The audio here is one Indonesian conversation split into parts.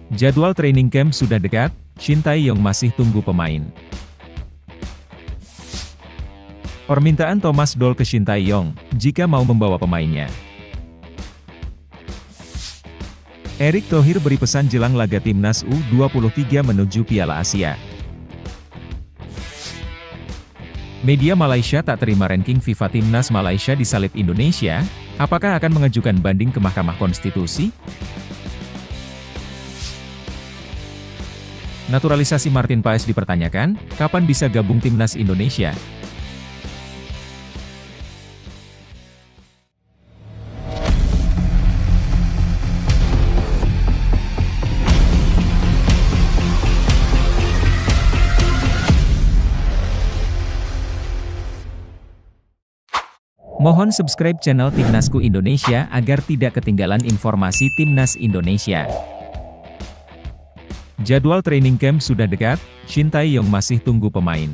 Jadwal training camp sudah dekat, Shin Tae-yong masih tunggu pemain. Permintaan Thomas Doll ke Shin Tae-yong, jika mau membawa pemainnya. Erick Thohir beri pesan jelang laga Timnas U23 menuju Piala Asia. Media Malaysia tak terima ranking FIFA Timnas Malaysia disalib Indonesia, apakah akan mengajukan banding ke Mahkamah Konstitusi? Naturalisasi Martin Paes dipertanyakan, kapan bisa gabung Timnas Indonesia? Mohon subscribe channel Timnasku Indonesia agar tidak ketinggalan informasi Timnas Indonesia. Jadwal training camp sudah dekat, Shin Tae-yong masih tunggu pemain.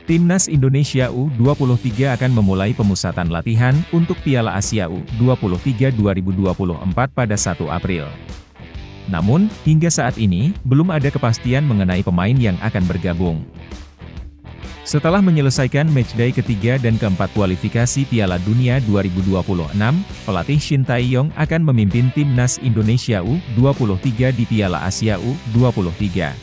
Timnas Indonesia U23 akan memulai pemusatan latihan untuk Piala Asia U23 2024 pada 1 April. Namun, hingga saat ini, belum ada kepastian mengenai pemain yang akan bergabung. Setelah menyelesaikan matchday ketiga dan keempat kualifikasi Piala Dunia 2026, pelatih Shin Tae-yong akan memimpin Timnas Indonesia U23 di Piala Asia U23.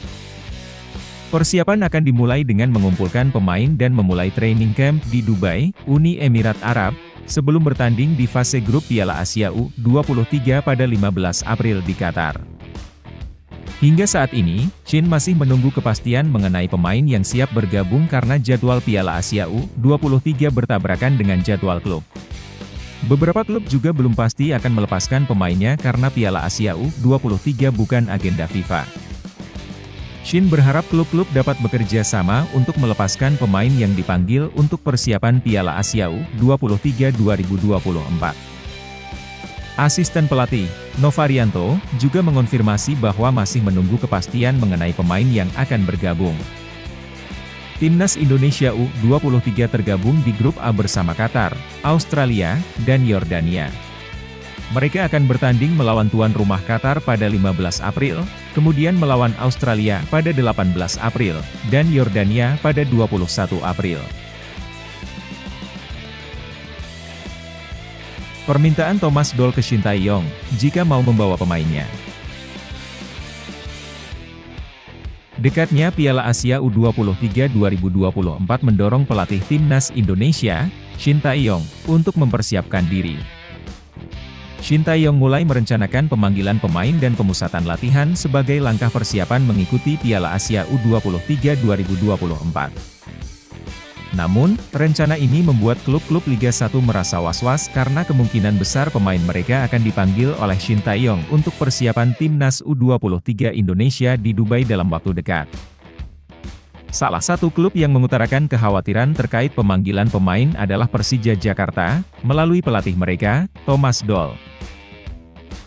Persiapan akan dimulai dengan mengumpulkan pemain dan memulai training camp di Dubai, Uni Emirat Arab, sebelum bertanding di fase grup Piala Asia U23 pada 15 April di Qatar. Hingga saat ini, Shin masih menunggu kepastian mengenai pemain yang siap bergabung karena jadwal Piala Asia U23 bertabrakan dengan jadwal klub. Beberapa klub juga belum pasti akan melepaskan pemainnya karena Piala Asia U23 bukan agenda FIFA. Shin berharap klub-klub dapat bekerja sama untuk melepaskan pemain yang dipanggil untuk persiapan Piala Asia U23 2024. Asisten pelatih, Novarianto, juga mengonfirmasi bahwa masih menunggu kepastian mengenai pemain yang akan bergabung. Timnas Indonesia U23 tergabung di grup A bersama Qatar, Australia, dan Yordania. Mereka akan bertanding melawan tuan rumah Qatar pada 15 April, kemudian melawan Australia pada 18 April, dan Yordania pada 21 April. Permintaan Thomas Doll ke Shin Tae-yong, jika mau membawa pemainnya. Dekatnya Piala Asia U23 2024 mendorong pelatih Timnas Indonesia, Shin Tae-yong, untuk mempersiapkan diri. Shin Tae-yong mulai merencanakan pemanggilan pemain dan pemusatan latihan sebagai langkah persiapan mengikuti Piala Asia U23 2024. Namun, rencana ini membuat klub-klub Liga 1 merasa was-was karena kemungkinan besar pemain mereka akan dipanggil oleh Shin Tae-yong untuk persiapan Timnas U23 Indonesia di Dubai dalam waktu dekat. Salah satu klub yang mengutarakan kekhawatiran terkait pemanggilan pemain adalah Persija Jakarta, melalui pelatih mereka, Thomas Doll.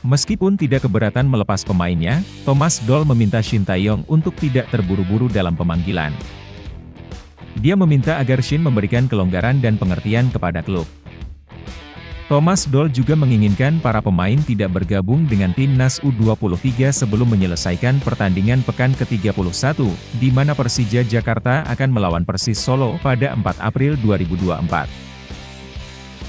Meskipun tidak keberatan melepas pemainnya, Thomas Doll meminta Shin Tae-yong untuk tidak terburu-buru dalam pemanggilan. Dia meminta agar Shin memberikan kelonggaran dan pengertian kepada klub. Thomas Doll juga menginginkan para pemain tidak bergabung dengan Timnas U23 sebelum menyelesaikan pertandingan pekan ke-31, di mana Persija Jakarta akan melawan Persis Solo pada 4 April 2024.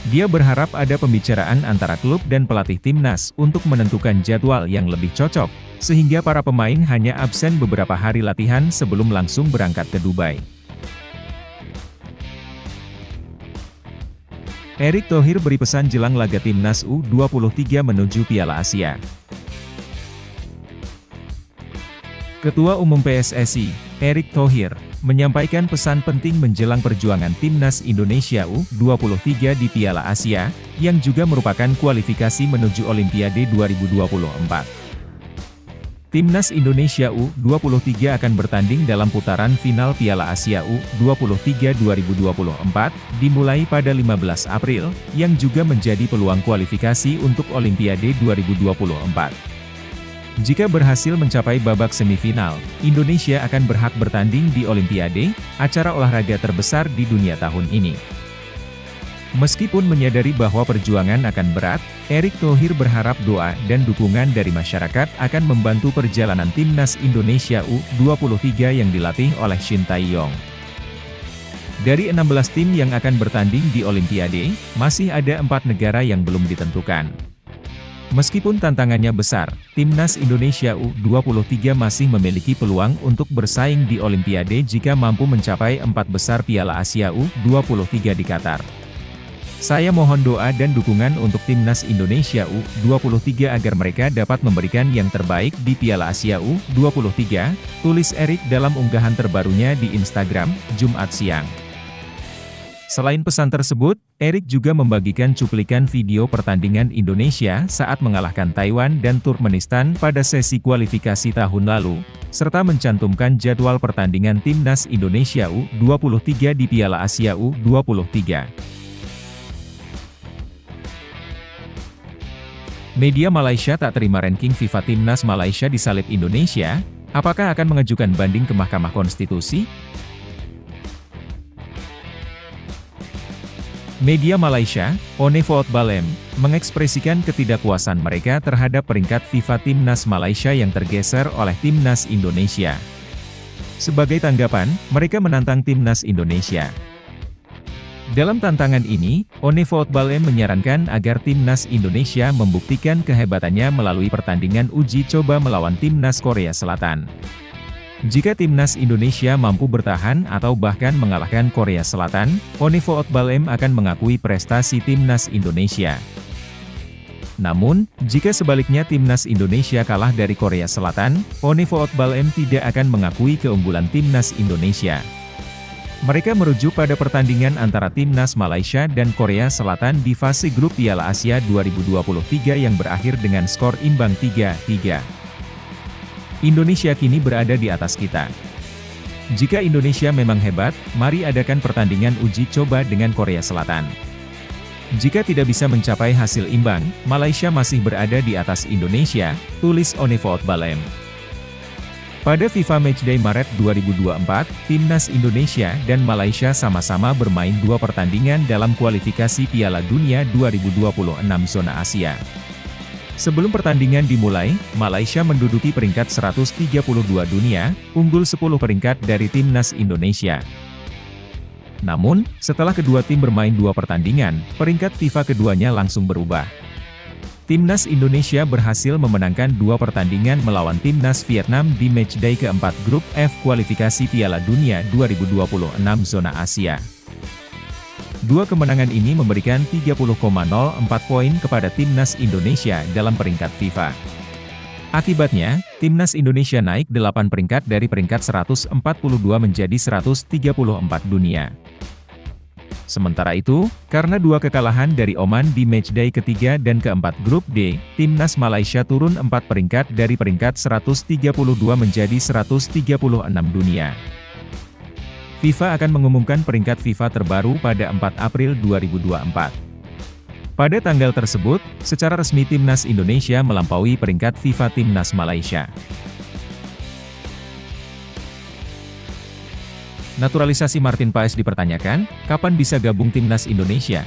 Dia berharap ada pembicaraan antara klub dan pelatih Timnas untuk menentukan jadwal yang lebih cocok, sehingga para pemain hanya absen beberapa hari latihan sebelum langsung berangkat ke Dubai. Erick Thohir beri pesan jelang laga Timnas U23 menuju Piala Asia. Ketua Umum PSSI, Erick Thohir, menyampaikan pesan penting menjelang perjuangan Timnas Indonesia U23 di Piala Asia, yang juga merupakan kualifikasi menuju Olimpiade 2024. Timnas Indonesia U23 akan bertanding dalam putaran final Piala Asia U23 2024, dimulai pada 15 April, yang juga menjadi peluang kualifikasi untuk Olimpiade 2024. Jika berhasil mencapai babak semifinal, Indonesia akan berhak bertanding di Olimpiade, acara olahraga terbesar di dunia tahun ini. Meskipun menyadari bahwa perjuangan akan berat, Erick Thohir berharap doa dan dukungan dari masyarakat akan membantu perjalanan timnas Indonesia U23 yang dilatih oleh Shin Tae-yong. Dari 16 tim yang akan bertanding di Olimpiade, masih ada 4 negara yang belum ditentukan. Meskipun tantangannya besar, timnas Indonesia U23 masih memiliki peluang untuk bersaing di Olimpiade jika mampu mencapai 4 besar Piala Asia U23 di Qatar. Saya mohon doa dan dukungan untuk timnas Indonesia U23 agar mereka dapat memberikan yang terbaik di Piala Asia U23, tulis Erick dalam unggahan terbarunya di Instagram, Jumat siang. Selain pesan tersebut, Erick juga membagikan cuplikan video pertandingan Indonesia saat mengalahkan Taiwan dan Turkmenistan pada sesi kualifikasi tahun lalu, serta mencantumkan jadwal pertandingan timnas Indonesia U23 di Piala Asia U23. Media Malaysia tak terima ranking FIFA Timnas Malaysia disalib Indonesia, apakah akan mengajukan banding ke Mahkamah Konstitusi? Media Malaysia, One Football, mengekspresikan ketidakpuasan mereka terhadap peringkat FIFA Timnas Malaysia yang tergeser oleh Timnas Indonesia. Sebagai tanggapan, mereka menantang Timnas Indonesia. Dalam tantangan ini, One Football menyarankan agar Timnas Indonesia membuktikan kehebatannya melalui pertandingan uji coba melawan Timnas Korea Selatan. Jika Timnas Indonesia mampu bertahan atau bahkan mengalahkan Korea Selatan, One Football akan mengakui prestasi Timnas Indonesia. Namun, jika sebaliknya Timnas Indonesia kalah dari Korea Selatan, One Football tidak akan mengakui keunggulan Timnas Indonesia. Mereka merujuk pada pertandingan antara Timnas Malaysia dan Korea Selatan di fase grup Piala Asia 2023 yang berakhir dengan skor imbang 3-3. Indonesia kini berada di atas kita. Jika Indonesia memang hebat, mari adakan pertandingan uji coba dengan Korea Selatan. Jika tidak bisa mencapai hasil imbang, Malaysia masih berada di atas Indonesia, tulis One Football. Pada FIFA Matchday Maret 2024, Timnas Indonesia dan Malaysia sama-sama bermain 2 pertandingan dalam kualifikasi Piala Dunia 2026 zona Asia. Sebelum pertandingan dimulai, Malaysia menduduki peringkat 132 dunia, unggul 10 peringkat dari Timnas Indonesia. Namun, setelah kedua tim bermain 2 pertandingan, peringkat FIFA keduanya langsung berubah. Timnas Indonesia berhasil memenangkan 2 pertandingan melawan Timnas Vietnam di matchday keempat grup F kualifikasi Piala Dunia 2026 zona Asia. 2 kemenangan ini memberikan 30,04 poin kepada Timnas Indonesia dalam peringkat FIFA. Akibatnya, Timnas Indonesia naik 8 peringkat dari peringkat 142 menjadi 134 dunia. Sementara itu, karena 2 kekalahan dari Oman di matchday ketiga dan keempat grup D, Timnas Malaysia turun 4 peringkat dari peringkat 132 menjadi 136 dunia. FIFA akan mengumumkan peringkat FIFA terbaru pada 4 April 2024. Pada tanggal tersebut, secara resmi Timnas Indonesia melampaui peringkat FIFA Timnas Malaysia. Naturalisasi Martin Paes dipertanyakan, kapan bisa gabung Timnas Indonesia?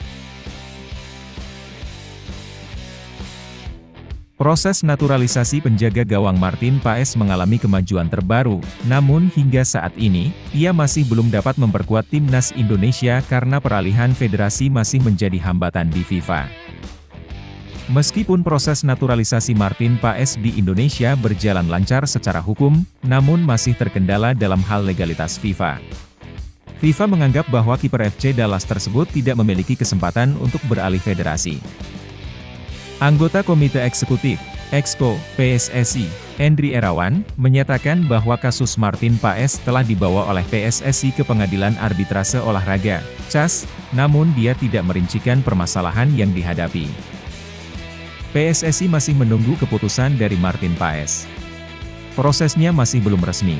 Proses naturalisasi penjaga gawang Martin Paes mengalami kemajuan terbaru, namun hingga saat ini, ia masih belum dapat memperkuat Timnas Indonesia karena peralihan federasi masih menjadi hambatan di FIFA. Meskipun proses naturalisasi Martin Paes di Indonesia berjalan lancar secara hukum, namun masih terkendala dalam hal legalitas FIFA. FIFA menganggap bahwa kiper FC Dallas tersebut tidak memiliki kesempatan untuk beralih federasi. Anggota Komite Eksekutif, Exco, PSSI, Endri Erawan, menyatakan bahwa kasus Martin Paes telah dibawa oleh PSSI ke Pengadilan Arbitrase Olahraga, CAS, namun dia tidak merincikan permasalahan yang dihadapi. PSSI masih menunggu keputusan dari Martin Paes. Prosesnya masih belum resmi.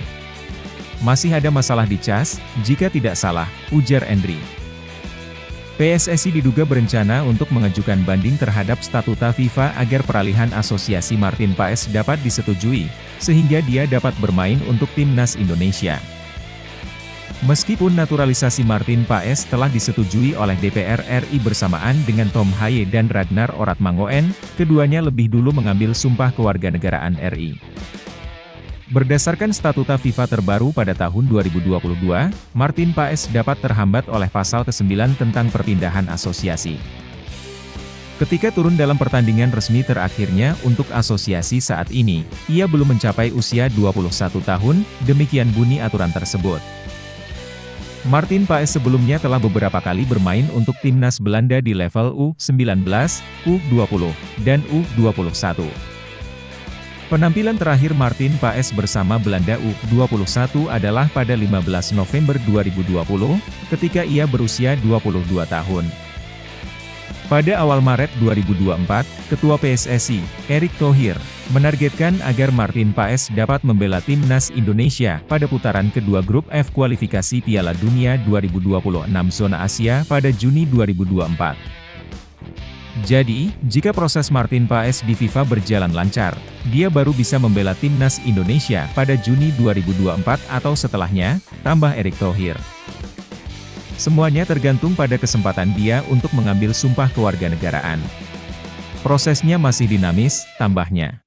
Masih ada masalah di CAS, jika tidak salah, ujar Endri. PSSI diduga berencana untuk mengajukan banding terhadap statuta FIFA agar peralihan asosiasi Martin Paes dapat disetujui, sehingga dia dapat bermain untuk Timnas Indonesia. Meskipun naturalisasi Martin Paes telah disetujui oleh DPR RI bersamaan dengan Tom Haye dan Ragnar Oratmangoen, keduanya lebih dulu mengambil sumpah kewarganegaraan RI. Berdasarkan statuta FIFA terbaru pada tahun 2022, Martin Paes dapat terhambat oleh pasal ke-9 tentang perpindahan asosiasi. Ketika turun dalam pertandingan resmi terakhirnya untuk asosiasi saat ini, ia belum mencapai usia 21 tahun, demikian bunyi aturan tersebut. Martin Paes sebelumnya telah beberapa kali bermain untuk timnas Belanda di level U19, U20, dan U21. Penampilan terakhir Martin Paes bersama Belanda U21 adalah pada 15 November 2020, ketika ia berusia 22 tahun. Pada awal Maret 2024, Ketua PSSI, Erick Thohir, menargetkan agar Martin Paes dapat membela timnas Indonesia pada putaran kedua grup F kualifikasi Piala Dunia 2026 zona Asia pada Juni 2024. Jadi, jika proses Martin Paes di FIFA berjalan lancar, dia baru bisa membela timnas Indonesia pada Juni 2024 atau setelahnya, tambah Erick Thohir. Semuanya tergantung pada kesempatan dia untuk mengambil sumpah kewarganegaraan. Prosesnya masih dinamis, tambahnya.